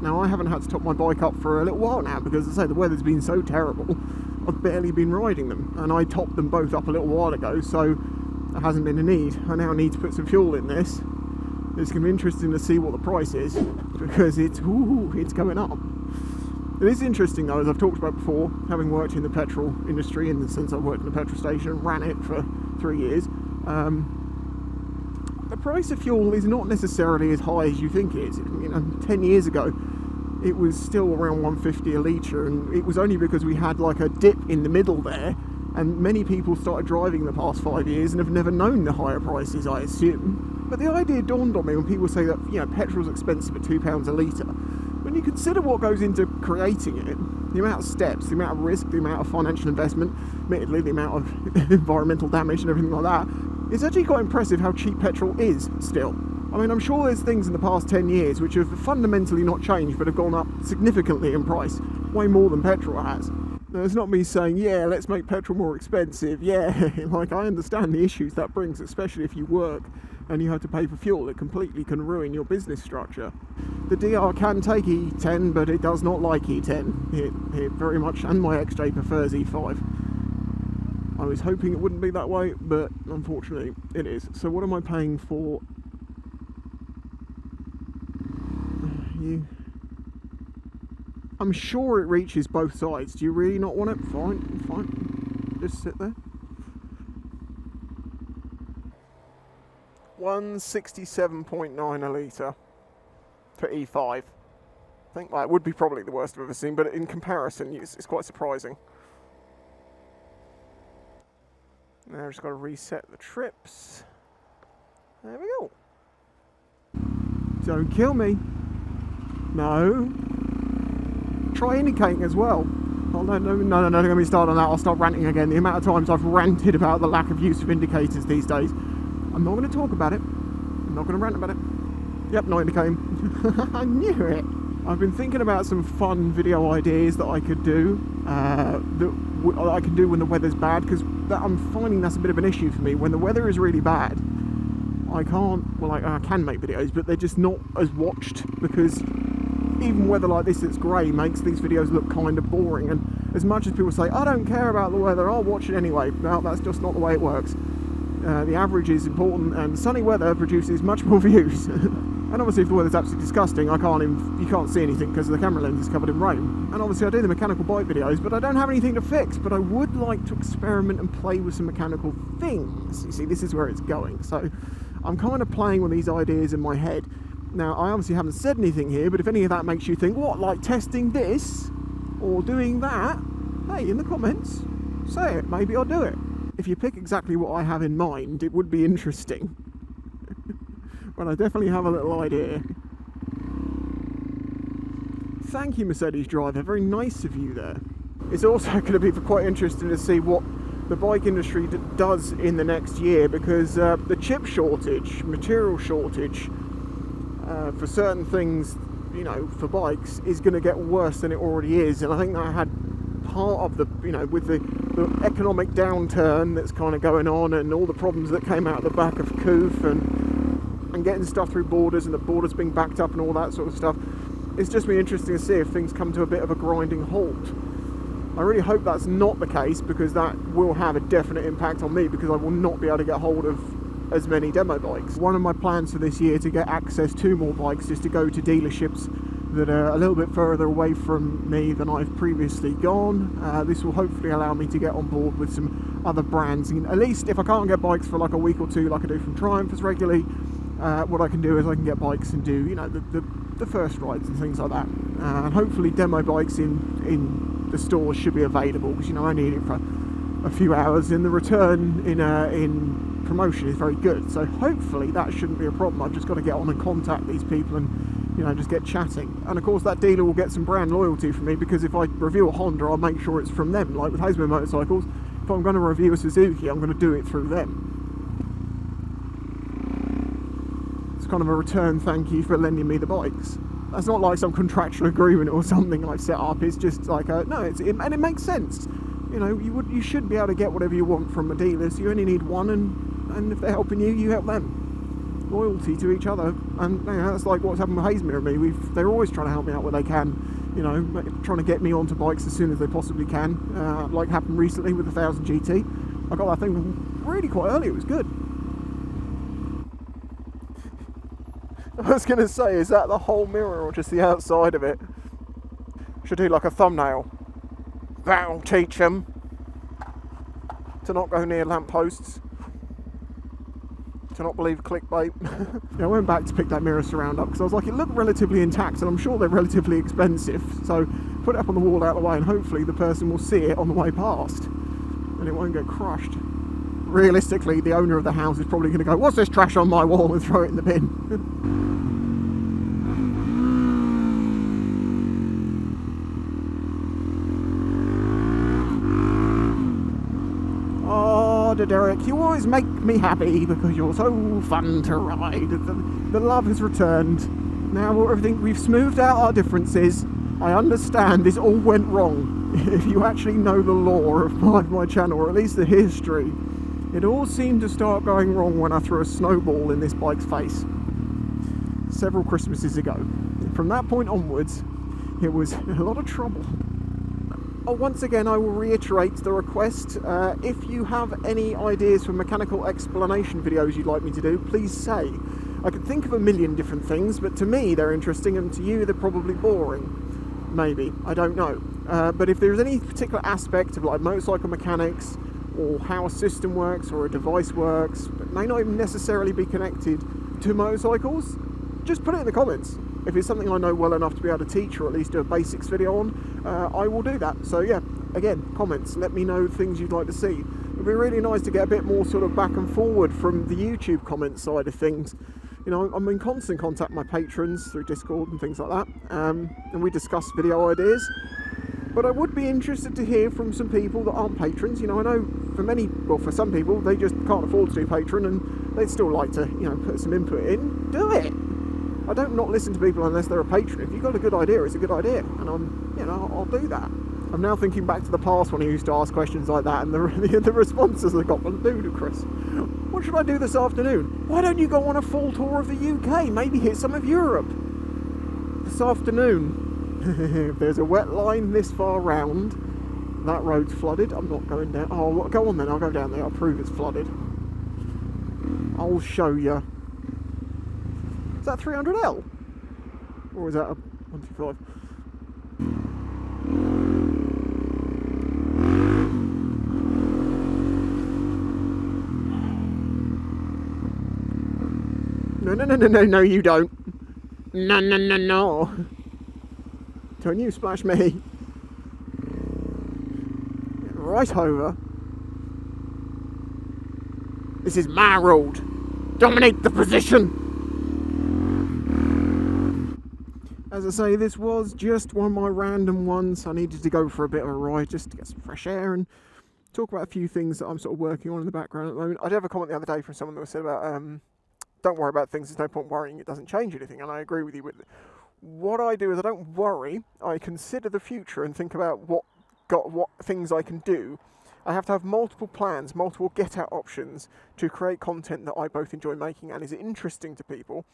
Now, I haven't had to top my bike up for a little while now because, as I say, the weather's been so terrible, I've barely been riding them. And I topped them both up a little while ago, so there hasn't been a need. I now need to put some fuel in this. It's going to be interesting to see what the price is, because it's going up. It is interesting though, as I've talked about before, having worked in the petrol industry, in the sense I've worked in a petrol station, ran it for 3 years, the price of fuel is not necessarily as high as you think it is. 10 years ago it was still around 150 a litre, and it was only because we had like a dip in the middle there, and many people started driving the past 5 years and have never known the higher prices, I assume. But the idea dawned on me when people say that, petrol's expensive at £2 a litre. When you consider what goes into creating it, the amount of steps, the amount of risk, the amount of financial investment, admittedly the amount of environmental damage and everything like that, it's actually quite impressive how cheap petrol is still. I mean, I'm sure there's things in the past 10 years which have fundamentally not changed but have gone up significantly in price, way more than petrol has. Now, it's not me saying, yeah, let's make petrol more expensive, yeah, like I understand the issues that brings, especially if you work and you have to pay for fuel. It completely can ruin your business structure. The DR can take E10, but it does not like E10. It very much, and my XJ prefers E5. I was hoping it wouldn't be that way, but unfortunately it is. So what am I paying for you? I'm sure it reaches both sides. Do you really not want it? Fine. Just sit there. 167.9 a litre for E5. I think that would be probably the worst I've ever seen, but in comparison, it's quite surprising. Now I've just got to reset the trips. There we go. Don't kill me. No. Try indicating as well. Oh, no, don't get me started on that. I'll start ranting again. The amount of times I've ranted about the lack of use of indicators these days. I'm not going to talk about it. I'm not going to rant about it. Yep, not indicating. I knew it. I've been thinking about some fun video ideas that I could do. That I can do when the weather's bad, because I'm finding that's a bit of an issue for me. When the weather is really bad, I can't. Well, I can make videos, but they're just not as watched, because even weather like this that's grey makes these videos look kind of boring. And as much as people say, I don't care about the weather, I'll watch it anyway. Well, that's just not the way it works. The average is important, and sunny weather produces much more views. And obviously if the weather's absolutely disgusting, you can't see anything because the camera lens is covered in rain. And obviously I do the mechanical bike videos, but I don't have anything to fix. But I would like to experiment and play with some mechanical things. You see, this is where it's going. So I'm kind of playing with these ideas in my head. Now, I obviously haven't said anything here, but if any of that makes you think, what, like testing this or doing that, hey, in the comments, say it, maybe I'll do it. If you pick exactly what I have in mind, it would be interesting. But I definitely have a little idea. Thank you, Mercedes driver, very nice of you there. It's also going to be quite interesting to see what the bike industry does in the next year, because the chip shortage, material shortage, for certain things, for bikes, is going to get worse than it already is. And I think that had part of the, with the economic downturn that's kind of going on, and all the problems that came out the back of COOF and getting stuff through borders, and the borders being backed up and all that sort of stuff. It's just been interesting to see if things come to a bit of a grinding halt. I really hope that's not the case, because that will have a definite impact on me, because I will not be able to get hold of as many demo bikes. One of my plans for this year to get access to more bikes is to go to dealerships that are a little bit further away from me than I've previously gone. This will hopefully allow me to get on board with some other brands. And at least if I can't get bikes for like a week or two like I do from Triumph as regularly, what I can do is I can get bikes and do the first rides and things like that. And hopefully demo bikes in the stores should be available, because I need it for a few hours, and the return in promotion is very good. So hopefully that shouldn't be a problem. I've just got to get on and contact these people and just get chatting. And of course that dealer will get some brand loyalty from me, because if I review a Honda, I'll make sure it's from them. Like with Hasmo Motorcycles, if I'm going to review a Suzuki, I'm going to do it through them. It's kind of a return thank you for lending me the bikes. That's not like some contractual agreement or something I've set up. It's just like and it makes sense. You should be able to get whatever you want from a dealer, so you only need one, and if they're helping you, you help them. loyalty to each other, and you know, that's like what's happened with Hayes Mirror and me. They're always trying to help me out where they can, you know, trying to get me onto bikes as soon as they possibly can, like happened recently with the 1000 GT. I got that thing really quite early, it was good. I was going to say, is that the whole mirror or just the outside of it? Should do like a thumbnail. That'll teach them to not go near lampposts, to not believe clickbait. Yeah, I went back to pick that mirror surround up because I was like, it looked relatively intact and I'm sure they're relatively expensive, so put it up on the wall out of the way and hopefully the person will see it on the way past and it won't get crushed. Realistically, the owner of the house is probably going to go, what's this trash on my wall, and throw it in the bin. Derek, you always make me happy because you're so fun to ride. The love has returned. Now everything, we've smoothed out our differences. I understand this all went wrong. If you actually know the lore of my channel, or at least the history, it all seemed to start going wrong when I threw a snowball in this bike's face several Christmases ago. From that point onwards, it was a lot of trouble. Oh, once again, I will reiterate the request. If you have any ideas for mechanical explanation videos you'd like me to do, please say. I could think of a million different things, but to me they're interesting, and to you they're probably boring. Maybe, I don't know. But if there's any particular aspect of like motorcycle mechanics, or how a system works, or a device works, that may not even necessarily be connected to motorcycles, just put it in the comments. If it's something I know well enough to be able to teach or at least do a basics video on, I will do that. So yeah, again, comments, let me know things you'd like to see. It'd be really nice to get a bit more sort of back and forward from the YouTube comment side of things. You know, I'm in constant contact with my patrons through Discord and things like that, and we discuss video ideas. But I would be interested to hear from some people that aren't patrons. You know, I know for some people, they just can't afford to do Patreon and they'd still like to, you know, put some input in. Do it! I don't not listen to people unless they're a patron. If you've got a good idea, it's a good idea, and I'll do that. I'm now thinking back to the past when I used to ask questions like that, and the responses I got were ludicrous. What should I do this afternoon? Why don't you go on a full tour of the UK? Maybe hit some of Europe this afternoon. If there's a wet line this far round, that road's flooded. I'm not going down. Oh, go on then. I'll go down there. I'll prove it's flooded. I'll show you. Is that 300L? Or is that a 125? No, you don't. No. Don't you splash me. Right over. This is my road. Dominate the position. As I say, this was just one of my random ones. I needed to go for a bit of a ride just to get some fresh air and talk about a few things that I'm sort of working on in the background at the moment. I did have a comment the other day from someone that said about, don't worry about things, there's no point worrying, it doesn't change anything, and I agree with you with it. What I do is I don't worry, I consider the future and think about what things I can do. I have to have multiple plans, multiple get-out options to create content that I both enjoy making and is interesting to people,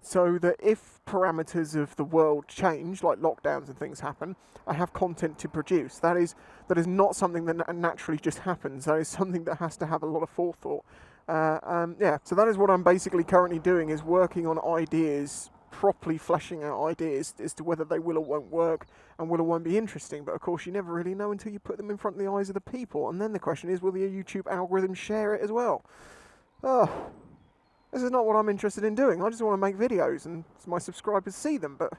so that if parameters of the world change, like lockdowns and things happen, I have content to produce. That is not something that naturally just happens. That is something that has to have a lot of forethought. Yeah, so that is what I'm basically currently doing, is working on ideas, properly fleshing out ideas as to whether they will or won't work and will or won't be interesting. But of course you never really know until you put them in front of the eyes of the people, and then the question is, will the YouTube algorithm share it as well? Oh, this is not what I'm interested in doing. I just want to make videos and my subscribers see them, but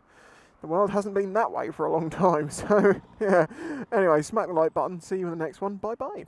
the world hasn't been that way for a long time. So yeah, anyway, smack the like button, see you in the next one, bye bye.